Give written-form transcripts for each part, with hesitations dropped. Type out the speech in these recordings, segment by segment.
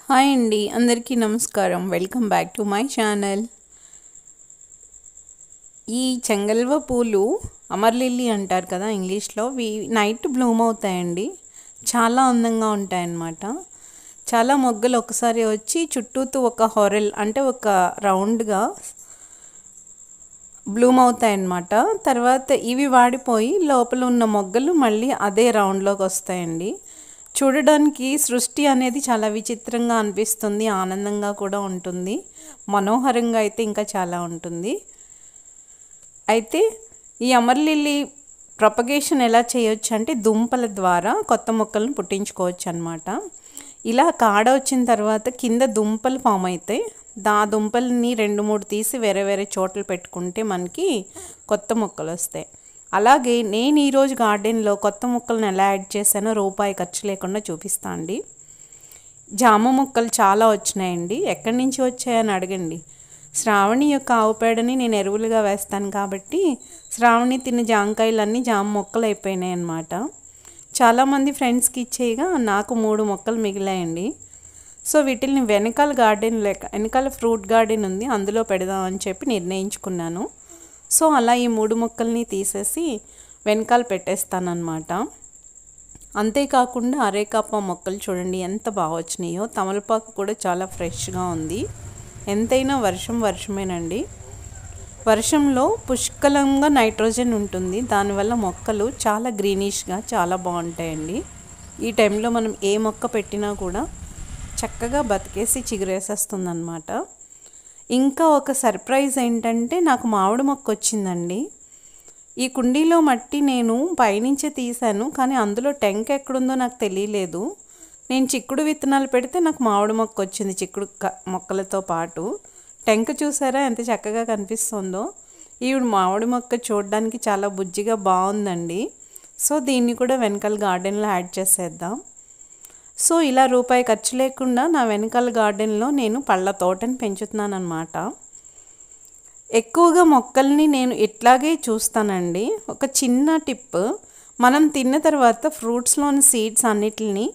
Hi అండి, అందరికీ నమస్కారం. Welcome back to my channel. ఈ చెంగల్వ పూలు అమర్ లిల్లీ అంటారు కదా ఇంగ్లీష్లో. నైట్ బ్లూమ్ అవుతాయండి. చాలా అందంగా ఉంటాయన్నమాట. చాలా మొగ్గలు ఒకసారి వచ్చి చుట్టూతో ఒక హొరెల్ అంటే ఒక రౌండ్గా బ్లూమ్ అవుతాయన్నమాట. తర్వాత ఇవి వాడిపోయి లోపల ఉన్న మొగ్గలు మళ్ళీ అదే రౌండ్లోకి వస్తాయండి. చూడడానికి సృష్టి అనేది చాలా విచిత్రంగా అనిపిస్తుంది, ఆనందంగా కూడా ఉంటుంది, మనోహరంగా అయితే ఇంకా చాలా ఉంటుంది. అయితే ఈ అమర్ లిల్లీ ప్రొపగేషన్ ఎలా చేయొచ్చు అంటే దుంపల ద్వారా కొత్త మొక్కలను పుట్టించుకోవచ్చు అన్నమాట. ఇలా కాడ వచ్చిన తర్వాత కింద దుంపలు ఫామ్ అవుతాయి. ఆ దుంపల్ని 2-3 తీసి వేరే వేరే చోట్ల పెట్టుకుంటే మనకి కొత్త మొక్కలు వస్తాయి. అలాగే నేను ఈరోజు గార్డెన్లో కొత్త మొక్కలను ఎలా యాడ్ చేశానో రూపాయి ఖర్చు లేకుండా చూపిస్తా అండి. జామ మొక్కలు చాలా వచ్చినాయండి. ఎక్కడి నుంచి వచ్చాయని అడగండి. శ్రావణి యొక్క ఆవు పేడని నేను ఎరువులుగా వేస్తాను కాబట్టి శ్రావణి తిన్న జామకాయలన్నీ జామ మొక్కలు అయిపోయినాయి అన్నమాట. చాలామంది ఫ్రెండ్స్కి ఇచ్చేయగా నాకు 3 మొక్కలు మిగిలాయండి. సో వీటిని వెనకాల గార్డెన్ వెనకాల ఫ్రూట్ గార్డెన్ ఉంది, అందులో పెడదామని చెప్పి నిర్ణయించుకున్నాను. సో అలా ఈ 3 మొక్కల్ని తీసేసి వెనకాల పెట్టేస్తానన్నమాట. అంతేకాకుండా అరేకాపా మొక్కలు చూడండి ఎంత బాగా వచ్చినాయో. తమలపాకు కూడా చాలా ఫ్రెష్గా ఉంది. ఎంతైనా వర్షమేనండి. వర్షంలో పుష్కలంగా నైట్రోజన్ ఉంటుంది. దానివల్ల మొక్కలు చాలా గ్రీనిష్గా చాలా బాగుంటాయండి. ఈ టైంలో మనం ఏ మొక్క పెట్టినా కూడా చక్కగా బతికేసి చిగురేసేస్తుంది అన్నమాట. ఇంకా ఒక సర్ప్రైజ్ ఏంటంటే నాకు మామిడి మొక్క వచ్చిందండి. ఈ కుండీలో మట్టి నేను పైనుంచే తీశాను, కానీ అందులో టెంక ఎక్కడుందో నాకు తెలియలేదు. నేను చిక్కుడు విత్తనాలు పెడితే నాకు మామిడి మొక్క వచ్చింది చిక్కుడు మొక్కలతో పాటు. టెంక చూసారా ఎంత చక్కగా కనిపిస్తుందో. ఈ మామిడి మొక్క చూడడానికి చాలా బుజ్జిగా బాగుందండి. సో దీన్ని కూడా వెనకాల గార్డెన్లో యాడ్ చేసేద్దాం. సో ఇలా రూపాయి ఖర్చు లేకుండా నా వెనకాల గార్డెన్లో నేను పళ్ళ తోటని పెంచుతున్నాను అన్నమాట. ఎక్కువగా మొక్కల్ని నేను ఇట్లాగే చూస్తానండి. ఒక చిన్న టిప్, మనం తిన్న తర్వాత ఫ్రూట్స్లోని సీడ్స్ అన్నిటిని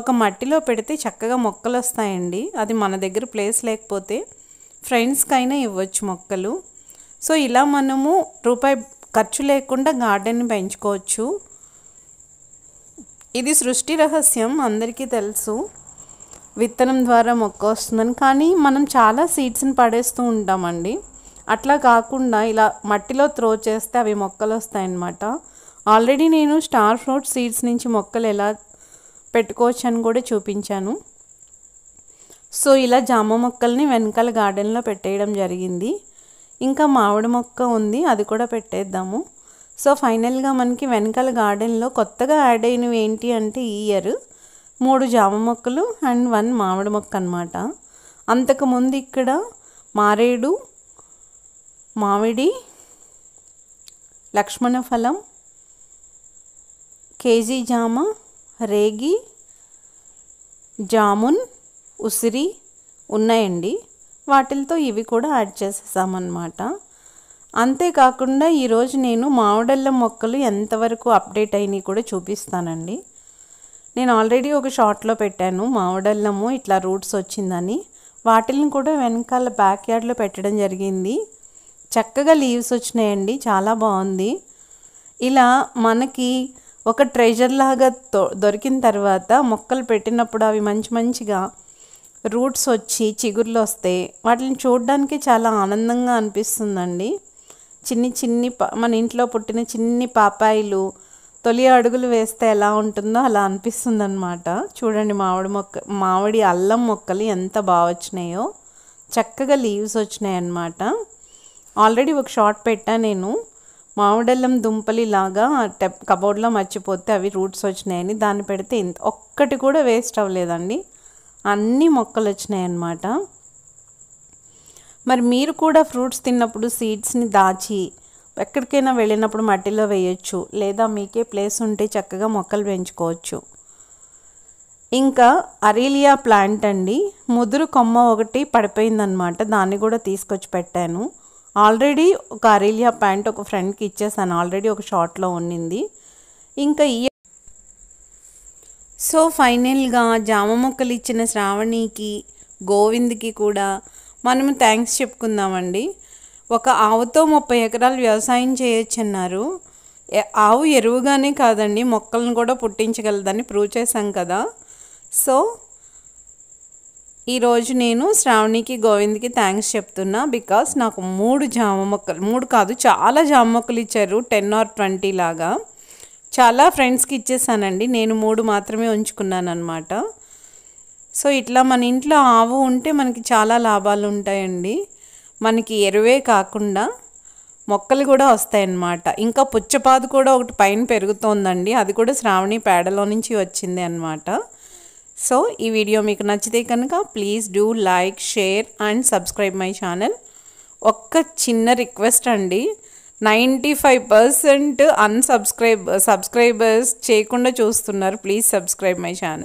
ఒక మట్టిలో పెడితే చక్కగా మొక్కలు వస్తాయండి. అది మన దగ్గర ప్లేస్ లేకపోతే ఫ్రెండ్స్కైనా ఇవ్వచ్చు మొక్కలు. సో ఇలా మనము రూపాయి ఖర్చు లేకుండా గార్డెన్ని పెంచుకోవచ్చు. ఇది సృష్టి రహస్యం, అందరికీ తెలుసు విత్తనం ద్వారా మొక్క వస్తుందని. కానీ మనం చాలా సీడ్స్ని పడేస్తూ ఉంటామండి. అట్లా కాకుండా ఇలా మట్టిలో త్రో చేస్తే అవి మొక్కలు వస్తాయన్నమాట. ఆల్రెడీ నేను స్టార్ ఫ్రూట్ సీడ్స్ నుంచి మొక్కలు ఎలా పెట్టుకోవచ్చు అని కూడా చూపించాను. సో ఇలా జామ మొక్కల్ని వెనకాల గార్డెన్లో పెట్టేయడం జరిగింది. ఇంకా మామిడి మొక్క ఉంది, అది కూడా పెట్టేద్దాము. సో ఫైనల్గా మనకి వెనకాల గార్డెన్లో కొత్తగా యాడ్ అయినవి ఏంటి అంటే ఈ ఇయర్ 3 జామ మొక్కలు అండ్ 1 మామిడి మొక్క అన్నమాట. అంతకుముందు ఇక్కడ మారేడు, మామిడి, లక్ష్మణ ఫలం, కేజీ జామ, రేగి, జామున్, ఉసిరి ఉన్నాయండి. వాటితో ఇవి కూడా యాడ్ చేసేసామన్నమాట. అంతేకాకుండా ఈరోజు నేను మామిడల్లం మొక్కలు ఎంతవరకు అప్డేట్ అయినాయి కూడా చూపిస్తానండి. నేను ఆల్రెడీ ఒక షార్ట్లో పెట్టాను మామిడల్లము ఇట్లా రూట్స్ వచ్చిందని. వాటిని కూడా వెనకాల బ్యాక్ యార్డ్లో పెట్టడం జరిగింది. చక్కగా లీవ్స్ వచ్చినాయండి, చాలా బాగుంది. ఇలా మనకి ఒక ట్రెజర్ లాగా దొరికిన తర్వాత మొక్కలు పెట్టినప్పుడు అవి మంచిగా రూట్స్ వచ్చి చిగుర్లు వస్తే వాటిని చూడడానికి చాలా ఆనందంగా అనిపిస్తుందండి. చిన్ని మన ఇంట్లో పుట్టిన చిన్ని పాపాయిలు తొలి అడుగులు వేస్తే ఎలా ఉంటుందో అలా అనిపిస్తుంది అన్నమాట. చూడండి మామిడి అల్లం మొక్కలు ఎంత బాగా వచ్చినాయో. చక్కగా లీవ్స్ వచ్చినాయి అన్నమాట. ఆల్రెడీ ఒక షార్ట్ పెట్టా నేను, మామిడల్లం దుంపలి లాగా కబోర్డ్లో మర్చిపోతే అవి రూట్స్ వచ్చినాయని. దాన్ని పెడితే ఒక్కటి కూడా వేస్ట్ అవ్వలేదండి, అన్ని మొక్కలు వచ్చినాయి అన్నమాట. మరి మీరు కూడా ఫ్రూట్స్ తిన్నప్పుడు సీడ్స్ని దాచి ఎక్కడికైనా వెళ్ళినప్పుడు మట్టిలో వేయచ్చు, లేదా మీకే ప్లేస్ ఉంటే చక్కగా మొక్కలు పెంచుకోవచ్చు. ఇంకా అరేలియా ప్లాంట్ అండి, ముదురు కొమ్మ ఒకటి పడిపోయిందనమాట, దాన్ని కూడా తీసుకొచ్చి పెట్టాను. ఆల్రెడీ ఒక అరేలియా ప్లాంట్ ఒక ఫ్రెండ్కి ఇచ్చేసాను, ఆల్రెడీ ఒక షార్ట్లో ఉండింది. ఇంకా సో ఫైనల్గా జామ మొక్కలు ఇచ్చిన శ్రావణికి, గోవింద్కి కూడా మనము థ్యాంక్స్ చెప్పుకుందామండి. ఒక ఆవుతో 30 ఎకరాలు వ్యవసాయం చేయొచ్చన్నారు. ఆవు ఎరువుగానే కాదండి, మొక్కలను కూడా పుట్టించగలదని ప్రూవ్ చేశాం కదా. సో ఈరోజు నేను శ్రావణికి, గోవింద్కి థ్యాంక్స్ చెప్తున్నా. బికాస్ నాకు 3 జామ మొక్కలు, 3 కాదు చాలా జామ మొక్కలు ఇచ్చారు, 10 or 20 లాగా. చాలా ఫ్రెండ్స్కి ఇచ్చేసానండి, నేను 3 మాత్రమే ఉంచుకున్నాను అనమాట. సో ఇట్లా మన ఇంట్లో ఆవు ఉంటే మనకి చాలా లాభాలు ఉంటాయండి. మనకి ఎరువే కాకుండా మొక్కలు కూడా వస్తాయన్నమాట. ఇంకా పుచ్చపాదు కూడా ఒకటి పైన పెరుగుతోందండి, అది కూడా శ్రావణి పేడలో నుంచి వచ్చింది అనమాట. సో ఈ వీడియో మీకు నచ్చితే కనుక please do like, share and subscribe my channel. ఒక్క చిన్న రిక్వెస్ట్ అండి, 95% సబ్స్క్రైబర్స్ చేయకుండా చూస్తున్నారు. Please subscribe my channel.